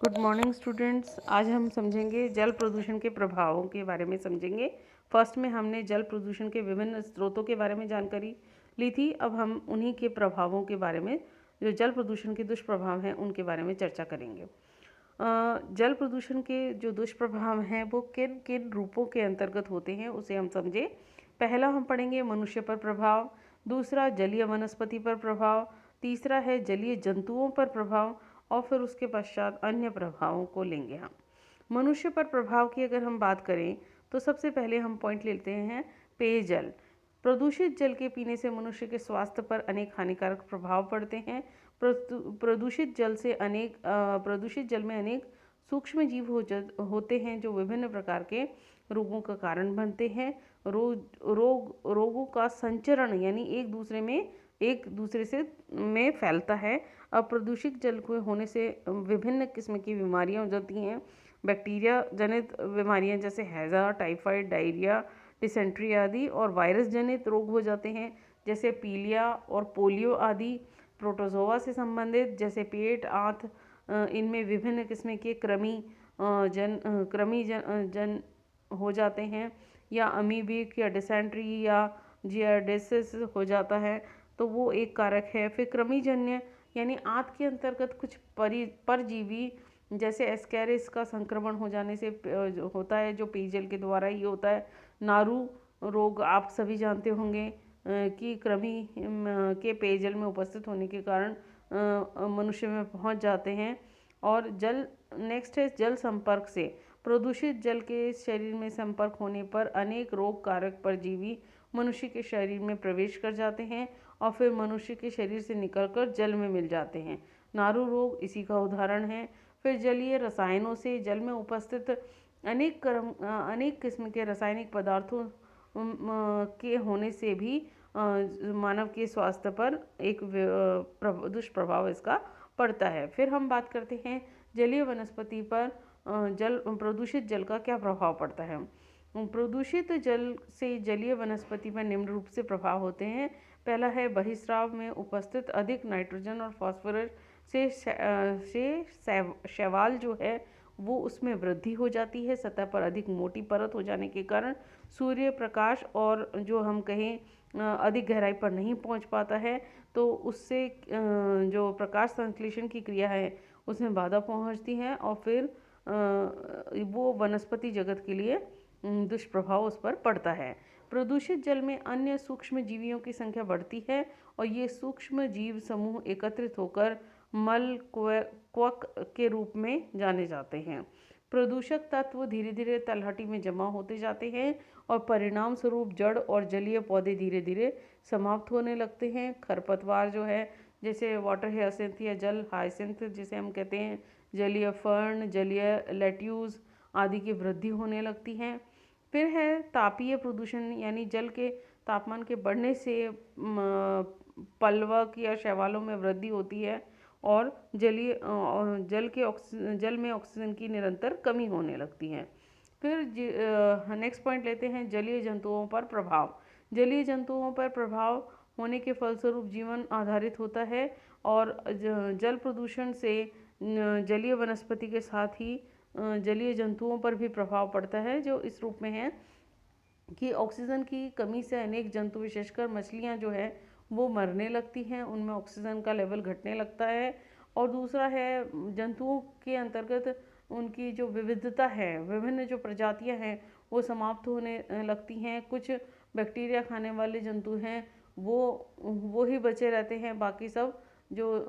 Good morning students. आज हम समझेंगे जल प्रदूषण के प्रभावों के बारे में समझेंगे। फर्स्ट में हमने जल प्रदूषण के विभिन्न स्रोतों के बारे में जानकारी ली थी। अब हम उन्हीं के प्रभावों के बारे में, जो जल प्रदूषण के दुष्प्रभाव हैं, उनके बारे में चर्चा करेंगे। जल प्रदूषण के जो दुष्प्रभाव हैं वो किन किन रूपों के अंतर्गत होते हैं उसे हम समझें। पहला हम पढ़ेंगे मनुष्य पर प्रभाव, दूसरा जलीय वनस्पति पर प्रभाव, तीसरा है जलीय जंतुओं पर प्रभाव और फिर उसके पश्चात अन्य प्रभावों को लेंगे हम। मनुष्य पर प्रभाव की अगर हम बात करें तो सबसे पहले हम पॉइंट लेते हैं पेयजल। प्रदूषित जल के पीने से मनुष्य के स्वास्थ्य पर अनेक हानिकारक प्रभाव पड़ते हैं। प्रदूषित जल में अनेक सूक्ष्म जीव होते हैं जो विभिन्न प्रकार के रोगों का कारण बनते हैं। रोगों का संचरण यानी एक दूसरे से में फैलता है। अब प्रदूषित जल को होने से विभिन्न किस्म की बीमारियां हो जाती हैं। बैक्टीरिया जनित बीमारियां जैसे हैजा, टाइफाइड, डायरिया, डिसेंट्री आदि, और वायरस जनित रोग हो जाते हैं जैसे पीलिया और पोलियो आदि। प्रोटोजोआ से संबंधित जैसे पेट, आंत, इनमें विभिन्न किस्म के कृमि जन हो जाते हैं, या अमीबिक या डिसेंट्री या जियार्डिसिस हो जाता है, तो वो एक कारक है। फिर कृमिजन्य यानी आंत के अंतर्गत कुछ परजीवी जैसे एस्कैरिस का संक्रमण हो जाने से होता है, जो पेयजल के द्वारा ही होता है। नारू रोग आप सभी जानते होंगे कि कृमि के पेयजल में उपस्थित होने के कारण मनुष्य में पहुंच जाते हैं। और नेक्स्ट है जल संपर्क से। प्रदूषित जल के शरीर में संपर्क होने पर अनेक रोग कारक परजीवी मनुष्य के शरीर में प्रवेश कर जाते हैं और फिर मनुष्य के शरीर से निकलकर जल में मिल जाते हैं। नारू रोग इसी का उदाहरण है। फिर जलीय रसायनों से जल में उपस्थित अनेक किस्म के रासायनिक पदार्थों के होने से भी मानव के स्वास्थ्य पर एक दुष्प्रभाव इसका पड़ता है। फिर हम बात करते हैं जलीय वनस्पति पर प्रदूषित जल का क्या प्रभाव पड़ता है। प्रदूषित जल से जलीय वनस्पति पर निम्न रूप से प्रभाव होते हैं। पहला है बहिस्राव में उपस्थित अधिक नाइट्रोजन और फास्फोरस से शैवाल जो है वो उसमें वृद्धि हो जाती है। सतह पर अधिक मोटी परत हो जाने के कारण सूर्य प्रकाश और जो हम कहें अधिक गहराई पर नहीं पहुंच पाता है, तो उससे जो प्रकाश संश्लेषण की क्रिया है उसमें बाधा पहुंचती है और फिर वो वनस्पति जगत के लिए दुष्प्रभाव उस पर पड़ता है। प्रदूषित जल में अन्य सूक्ष्म जीवियों की संख्या बढ़ती है और ये सूक्ष्म जीव समूह एकत्रित होकर मल क्वक के रूप में जाने जाते हैं। प्रदूषक तत्व धीरे धीरे तलहटी में जमा होते जाते हैं और परिणाम स्वरूप जड़ और जलीय पौधे धीरे धीरे समाप्त होने लगते हैं। खरपतवार जो है जैसे वाटर हायसिंथ या जल हायसिंथ जिसे हम कहते हैं, जलीय फर्न, जलीय लेट्यूस आदि की वृद्धि होने लगती है। फिर है तापीय प्रदूषण यानी जल के तापमान के बढ़ने से पलवक या शैवालों में वृद्धि होती है और जल में ऑक्सीजन की निरंतर कमी होने लगती है। फिर नेक्स्ट पॉइंट लेते हैं जलीय जंतुओं पर प्रभाव। जलीय जंतुओं पर प्रभाव होने के फलस्वरूप जीवन आधारित होता है और जल प्रदूषण से जलीय वनस्पति के साथ ही जलीय जंतुओं पर भी प्रभाव पड़ता है, जो इस रूप में है कि ऑक्सीजन की कमी से अनेक जंतु विशेषकर मछलियां जो है वो मरने लगती हैं, उनमें ऑक्सीजन का लेवल घटने लगता है। और दूसरा है जंतुओं के अंतर्गत उनकी जो विविधता है, विभिन्न जो प्रजातियां हैं वो समाप्त होने लगती हैं। कुछ बैक्टीरिया खाने वाले जंतु हैं वो ही बचे रहते हैं, बाकी सब जो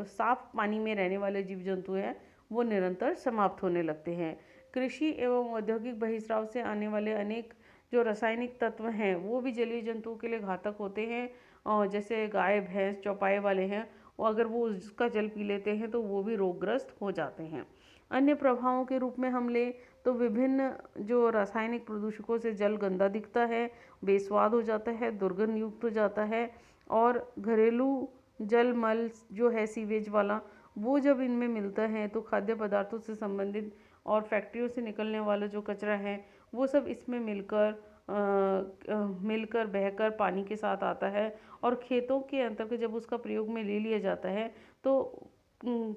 साफ पानी में रहने वाले जीव जंतु हैं वो निरंतर समाप्त होने लगते हैं। कृषि एवं औद्योगिक बहिस्राव से आने वाले अनेक जो रासायनिक तत्व हैं वो भी जलीय जंतुओं के लिए घातक होते हैं, और जैसे गाय भैंस चौपाए वाले हैं वो अगर वो उसका जल पी लेते हैं तो वो भी रोगग्रस्त हो जाते हैं। अन्य प्रभावों के रूप में हम ले तो विभिन्न जो रासायनिक प्रदूषकों से जल गंदा दिखता है, बेस्वाद हो जाता है, दुर्गंध युक्त हो जाता है, और घरेलू जल मल जो है सीवेज वाला वो जब इनमें मिलता है तो खाद्य पदार्थों से संबंधित और फैक्ट्रियों से निकलने वाला जो कचरा है वो सब इसमें मिलकर बहकर पानी के साथ आता है और खेतों के अंतर्गत जब उसका प्रयोग में ले लिया जाता है तो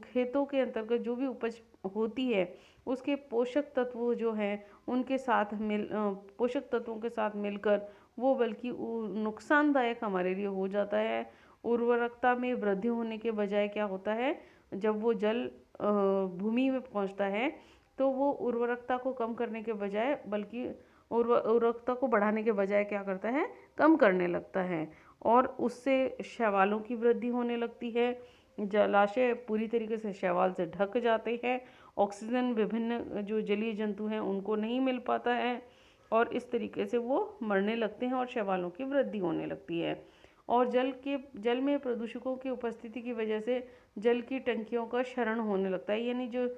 खेतों के अंतर्गत जो भी उपज होती है उसके पोषक तत्व जो हैं उनके साथ पोषक तत्वों के साथ मिलकर वो बल्कि नुकसानदायक हमारे लिए हो जाता है। उर्वरकता में वृद्धि होने के बजाय क्या होता है, जब वो जल भूमि में पहुंचता है तो वो उर्वरकता को कम करने के बजाय बल्कि उर्वरकता को बढ़ाने के बजाय क्या करता है, कम करने लगता है। और उससे शैवालों की वृद्धि होने लगती है। जलाशय पूरी तरीके से शैवाल से ढक जाते हैं। ऑक्सीजन विभिन्न जो जलीय जंतु हैं उनको नहीं मिल पाता है और इस तरीके से वो मरने लगते हैं और शैवालों की वृद्धि होने लगती है। और जल में प्रदूषकों की उपस्थिति की वजह से जल की टंकियों का क्षरण होने लगता है, यानी जो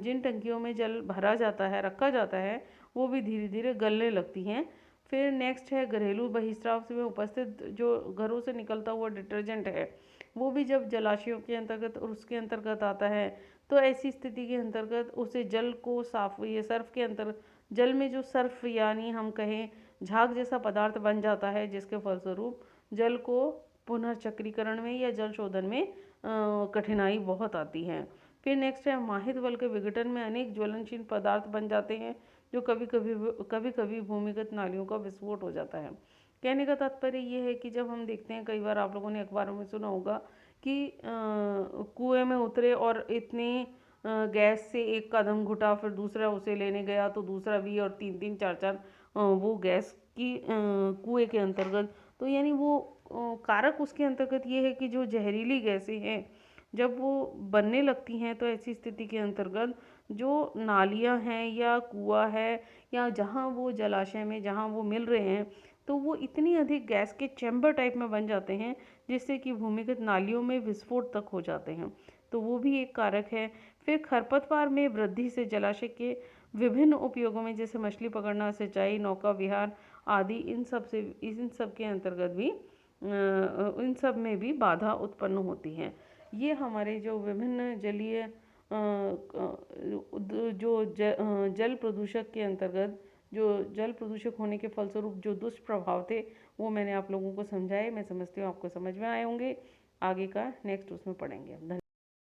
जिन टंकियों में जल भरा जाता है, रखा जाता है, वो भी धीरे धीरे गलने लगती हैं। फिर नेक्स्ट है घरेलू बहिस्राव में उपस्थित जो घरों से निकलता हुआ डिटर्जेंट है, वो भी जब जलाशयों के अंतर्गत और उसके अंतर्गत आता है तो ऐसी स्थिति के अंतर्गत उसे जल को साफ, ये सर्फ के अंतर जल में जो सर्फ यानी हम कहें झाग जैसा पदार्थ बन जाता है, जिसके फलस्वरूप जल को पुनर्चक्रीकरण में या जल शोधन में कठिनाई बहुत आती है। फिर नेक्स्ट है माहित बल के विघटन में अनेक ज्वलनशील पदार्थ बन जाते हैं जो कभी कभी भूमिगत नालियों का विस्फोट हो जाता है। कहने का तात्पर्य ये है कि जब हम देखते हैं, कई बार आप लोगों ने अखबारों में सुना होगा कि कुएं में उतरे और इतनी गैस से एक कदम घुटा, फिर दूसरा उसे लेने गया तो दूसरा भी, और तीन तीन चार चार वो गैस की कुएं के अंतर्गत, तो यानी वो कारक उसके अंतर्गत ये है कि जो जहरीली गैसें हैं जब वो बनने लगती हैं तो ऐसी स्थिति के अंतर्गत जो नालियाँ हैं या कुआं है या जहाँ वो जलाशय में जहाँ वो मिल रहे हैं तो वो इतनी अधिक गैस के चैम्बर टाइप में बन जाते हैं जिससे कि भूमिगत नालियों में विस्फोट तक हो जाते हैं। तो वो भी एक कारक है। फिर खरपतवार में वृद्धि से जलाशय के विभिन्न उपयोगों में जैसे मछली पकड़ना, सिंचाई, नौका विहार आदि, इन सब के अंतर्गत भी इन सब में भी बाधा उत्पन्न होती है। ये हमारे जो विभिन्न जलीय जल प्रदूषक के अंतर्गत जो जल प्रदूषक होने के फलस्वरूप जो दुष्प्रभाव थे वो मैंने आप लोगों को समझाए। मैं समझती हूँ आपको समझ में आए होंगे। आगे का नेक्स्ट उसमें पढ़ेंगे। धन्यवाद।